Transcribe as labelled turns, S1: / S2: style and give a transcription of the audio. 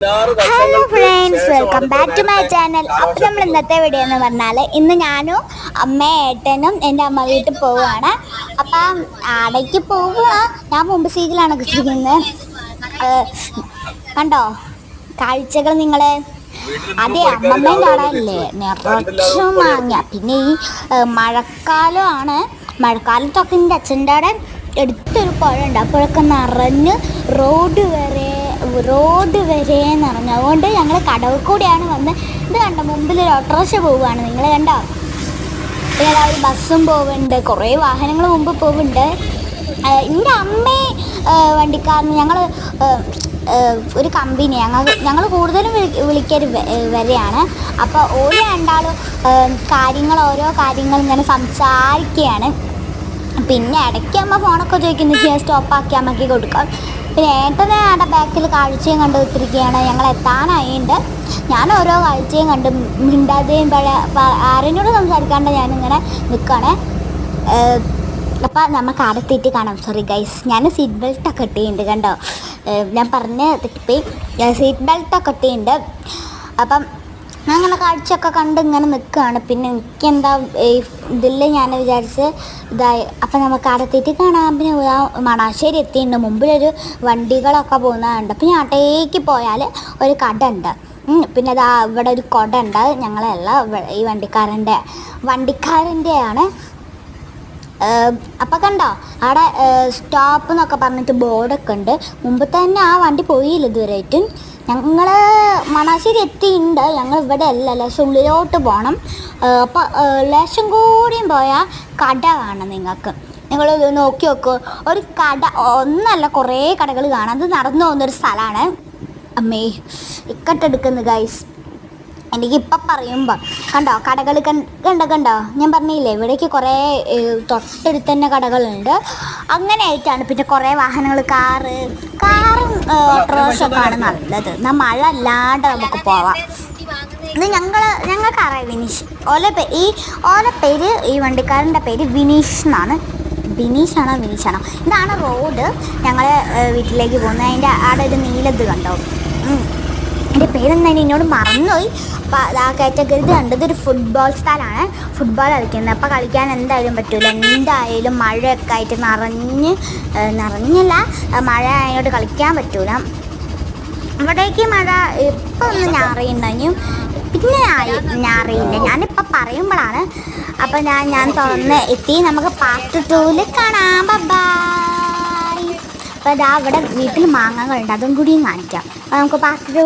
S1: Hello friends, welcome back to my channel. അപ്പോൾ നമ്മൾ ഇന്നത്തെ വീഡിയോ എന്ന് പറഞ്ഞാൽ ഇന്ന് ഞാനും അമ്മയും ഏട്ടനും എൻ്റെ അമ്മ വീട്ടിൽ പോവുകയാണ്. അപ്പം അവിടേക്ക് പോവുക. ഞാൻ മുമ്പ് സീറ്റിലാണ് ഇരിക്കുന്നത്. കണ്ടോ കാഴ്ചകൾ നിങ്ങൾ? അതെ, അമ്മമ്മയും കാണാനില്ലേ നിറച്ചും മാങ്ങ. പിന്നെ ഈ മഴക്കാലമാണ്. മഴക്കാലത്തൊക്കെ എൻ്റെ അച്ഛൻ്റെ അവിടെ എടുത്തൊരു പുഴയുണ്ട്. ആ പുഴയൊക്കെ നിറഞ്ഞ് റോഡ് വരെ നിറഞ്ഞു. അതുകൊണ്ട് ഞങ്ങൾ കടവിൽ കൂടിയാണ് വന്ന്. ഇത് കണ്ടോ, മുമ്പിൽ ഒരു ഓട്ടോറിക്ഷ പോവുകയാണ്. നിങ്ങൾ കണ്ടോ? പിന്നെ ഒരു ബസ്സും പോകുന്നുണ്ട്, കുറേ വാഹനങ്ങൾ മുമ്പ് പോകുന്നുണ്ട്. എൻ്റെ അമ്മയെ വണ്ടിക്കാരന് ഞങ്ങൾ ഒരു കമ്പനി ഞങ്ങൾ കൂടുതലും വിളിക്കൽ വരെയാണ്. അപ്പോൾ ഓരോ രണ്ടാളും ഓരോ കാര്യങ്ങൾ ഇങ്ങനെ സംസാരിക്കുകയാണ്. പിന്നെ ഇടയ്ക്ക് അമ്മ ഫോണൊക്കെ ചോദിക്കുന്നു, സ്റ്റോപ്പാക്കി അമ്മയ്ക്ക് കൊടുക്കാം. പിന്നെ ഏട്ടനെ അവിടെ ബാക്കിൽ കാഴ്ചയും കണ്ട് ഒത്തിരിക്കുകയാണ്. ഞങ്ങൾ എത്താനായിട്ടുണ്ട്. ഞാൻ ഓരോ കാഴ്ചയും കണ്ട് മിണ്ടാതെയും ആരെന്നോട് സംസാരിക്കാണ്ട് ഞാനിങ്ങനെ നിൽക്കുകയാണ്. അപ്പം നമുക്ക് അടുത്തിട്ട് കാണാം. സോറി ഗൈസ്, ഞാൻ സീറ്റ് ബെൽറ്റൊക്കെ ഇട്ടിട്ടുണ്ട്. കണ്ടോ, ഞാൻ പറഞ്ഞ് തെറ്റിപ്പോയി. സീറ്റ് ബെൽറ്റൊക്കെ ഇട്ടിട്ടുണ്ട്. അപ്പം ഞാൻ അങ്ങനെ കാഴ്ചയൊക്കെ കണ്ട് ഇങ്ങനെ നിൽക്കുകയാണ്. പിന്നെ എനിക്കെന്താ ഇതിൽ ഞാൻ വിചാരിച്ച് ഇതായി. അപ്പം നമുക്ക് അടുത്തേക്ക് കാണാം. പിന്നെ മണാശ്ശേരി എത്തിയിട്ടുണ്ട്. മുമ്പിലൊരു വണ്ടികളൊക്കെ പോകുന്നതുണ്ട്. പിന്നെ അവിടേക്ക് പോയാൽ ഒരു കട ഉണ്ട്. പിന്നെ അതാ ഇവിടെ ഒരു കുട ഉണ്ട്. ഞങ്ങളല്ല, ഈ വണ്ടിക്കാരൻ്റെയാണ്. അപ്പം കണ്ടോ, അവിടെ സ്റ്റോപ്പ് എന്നൊക്കെ പറഞ്ഞിട്ട് ബോർഡൊക്കെ ഉണ്ട്. മുമ്പ് തന്നെ ആ വണ്ടി പോയില്ല ഇതുവരെയായിട്ടും. ഞങ്ങൾ മണാശ്ശേരി എത്തിയിട്ടുണ്ട്. ഞങ്ങൾ ഇവിടെ അല്ല, ലേശം ഉള്ളിലോട്ട് പോകണം. അപ്പോൾ ലേശം കൂടിയും പോയാൽ കട കാണാം. നിങ്ങൾ നോക്കി നോക്കൂ. ഒരു കട ഒന്നല്ല, കുറേ കടകൾ കാണാം. അത് നടന്നു പോകുന്നൊരു സ്ഥലമാണ്. അമ്മേ ഇക്കട്ടെടുക്കുന്നു ഗൈസ്. എനിക്കിപ്പം പറയുമ്പോൾ കണ്ടോ കടകൾ കണ്ടോ, ഞാൻ പറഞ്ഞില്ലേ ഇവിടേക്ക് കുറേ തൊട്ടടുത്ത് തന്നെ കടകളുണ്ട്. അങ്ങനെ ആയിട്ടാണ്. പിന്നെ കുറേ വാഹനങ്ങൾ, കാറും ഓട്ടോറിക്ഷയൊക്കെയാണ് നല്ലത്. എന്നാൽ മഴ അല്ലാണ്ട് നമുക്ക് പോവാം. ഇത് ഞങ്ങൾക്കറിയാം വിനീഷ്. ഓലെ പേര്, ഈ വണ്ടിക്കാരൻ്റെ പേര് വിനീഷ് എന്നാണ്. വിനീഷാണോ ഇതാണ് റോഡ് ഞങ്ങൾ വീട്ടിലേക്ക് പോകുന്നത്. അതിൻ്റെ അവിടെ ഒരു നീലത് കണ്ടോ. എൻ്റെ പേരെന്തായാലും എന്നോട് മറന്നുപോയി. അപ്പോൾ ആ കാറ്റഗറി കണ്ടത് ഒരു ഫുട്ബോൾ സ്ഥലമാണ്. ഫുട്ബോൾ കളിക്കുന്നത്. അപ്പോൾ കളിക്കാൻ എന്തായാലും പറ്റില്ല. എന്തായാലും മഴയൊക്കെ ആയിട്ട് നിറഞ്ഞില്ല. മഴ ആയതുകൊണ്ട് കളിക്കാൻ പറ്റില്ല. ഇവിടേക്ക് മഴ ഇപ്പോൾ ഒന്ന് ഞാറിയുണ്ടായും. പിന്നെ ഞാറിയില്ല. ഞാനിപ്പോൾ പറയുമ്പോഴാണ്. അപ്പോൾ ഞാൻ തുറന്ന് എത്തി. നമുക്ക് പാർട്ട് 2 കാണാം. ബൈ. അപ്പോൾ ഇതാ ഇവിടെ വീട്ടിൽ മാങ്ങകളുണ്ട്, അതും കൂടിയും കാണിക്കാം. അപ്പോൾ നമുക്ക് പാർട്ട് 2